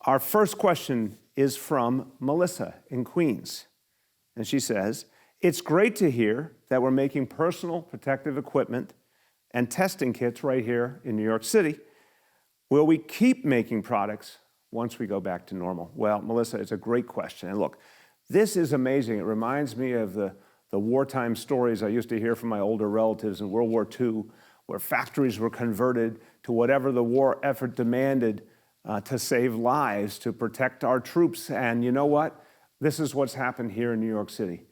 Our first question is from Melissa in Queens. And she says, it's great to hear that we're making personal protective equipment and testing kits right here in New York City. Will we keep making products once we go back to normal? Well, Melissa, it's a great question. And look, this is amazing. It reminds me of the wartime stories I used to hear from my older relatives in World War II, where factories were converted to whatever the war effort demanded to save lives, to protect our troops. And you know what? This is what's happened here in New York City.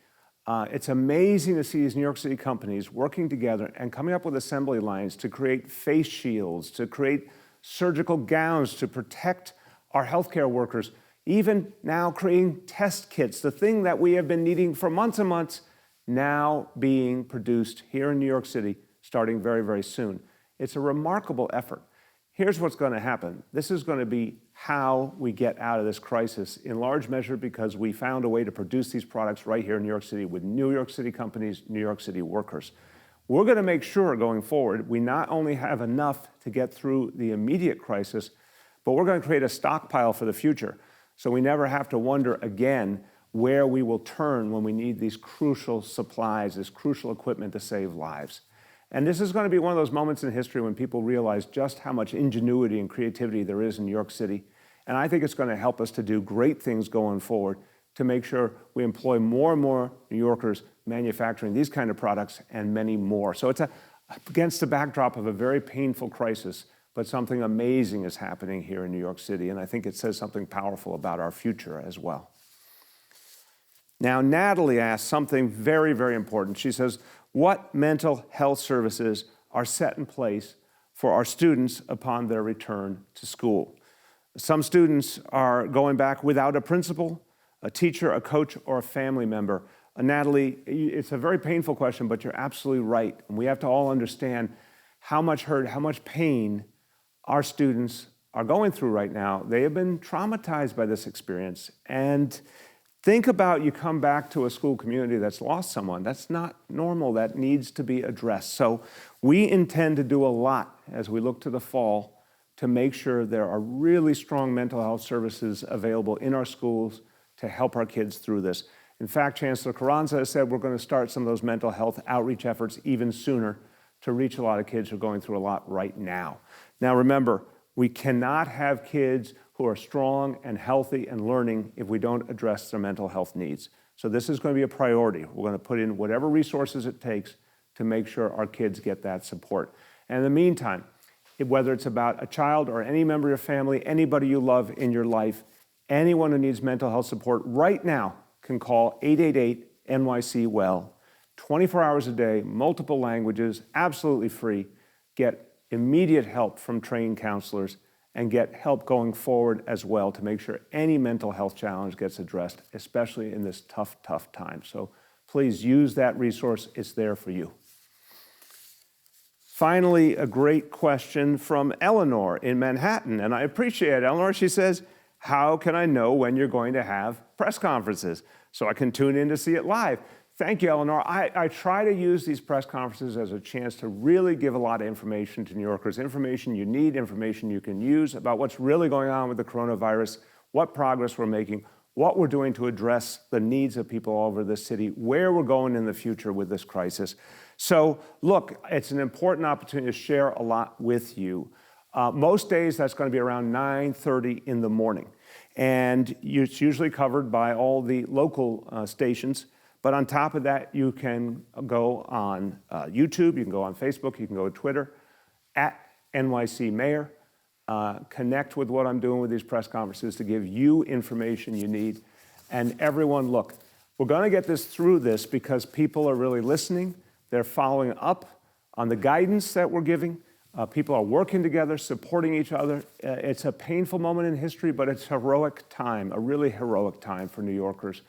It's amazing to see these New York City companies working together and coming up with assembly lines to create face shields, to create surgical gowns to protect our healthcare workers, even now creating test kits, the thing that we have been needing for months and months, now being produced here in New York City, starting very, very soon. It's a remarkable effort. Here's what's going to happen. This is going to be how we get out of this crisis, in large measure because we found a way to produce these products right here in New York City with New York City companies, New York City workers. We're going to make sure going forward we not only have enough to get through the immediate crisis, but we're going to create a stockpile for the future so we never have to wonder again where we will turn when we need these crucial supplies, this crucial equipment to save lives. And this is going to be one of those moments in history when people realize just how much ingenuity and creativity there is in New York City. And I think it's going to help us to do great things going forward to make sure we employ more and more New Yorkers manufacturing these kind of products and many more. So it's against the backdrop of a very painful crisis, but something amazing is happening here in New York City. And I think it says something powerful about our future as well. Now, Natalie asked something very, very important. She says, what mental health services are set in place for our students upon their return to school? Some students are going back without a principal, a teacher, a coach, or a family member. Natalie, it's a very painful question, but you're absolutely right. And we have to all understand how much hurt, how much pain our students are going through right now. They have been traumatized by this experience. And think about you come back to a school community that's lost someone. That's not normal. That needs to be addressed. So we intend to do a lot as we look to the fall to make sure there are really strong mental health services available in our schools to help our kids through this. In fact, Chancellor Carranza has said we're going to start some of those mental health outreach efforts even sooner to reach a lot of kids who are going through a lot right now. Now remember, we cannot have kids who are strong and healthy and learning if we don't address their mental health needs. So this is going to be a priority. We're going to put in whatever resources it takes to make sure our kids get that support. And in the meantime, whether it's about a child or any member of your family, anybody you love in your life, anyone who needs mental health support right now can call 888-NYC-WELL, 24 hours a day, multiple languages, absolutely free. Get immediate help from trained counselors and get help going forward as well to make sure any mental health challenge gets addressed, especially in this tough, tough time. So please use that resource. It's there for you. Finally, a great question from Eleanor in Manhattan, and I appreciate it. Eleanor, she says, how can I know when you're going to have press conferences so I can tune in to see it live? Thank you, Eleanor. I try to use these press conferences as a chance to really give a lot of information to New Yorkers, information you need, information you can use about what's really going on with the coronavirus, what progress we're making, what we're doing to address the needs of people all over this city, where we're going in the future with this crisis. So look, it's an important opportunity to share a lot with you. Most days that's going to be around 9:30 in the morning. And it's usually covered by all the local stations. But on top of that, you can go on YouTube, you can go on Facebook, you can go to Twitter, at NYC Mayor. Connect with what I'm doing with these press conferences to give you information you need. And everyone, look, we're going to get through this because people are really listening. They're following up on the guidance that we're giving. People are working together, supporting each other. It's a painful moment in history, but it's a heroic time, a really heroic time for New Yorkers.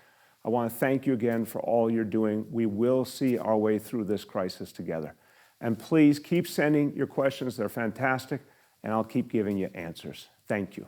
I want to thank you again for all you're doing. We will see our way through this crisis together. And please keep sending your questions. They're fantastic, and I'll keep giving you answers. Thank you.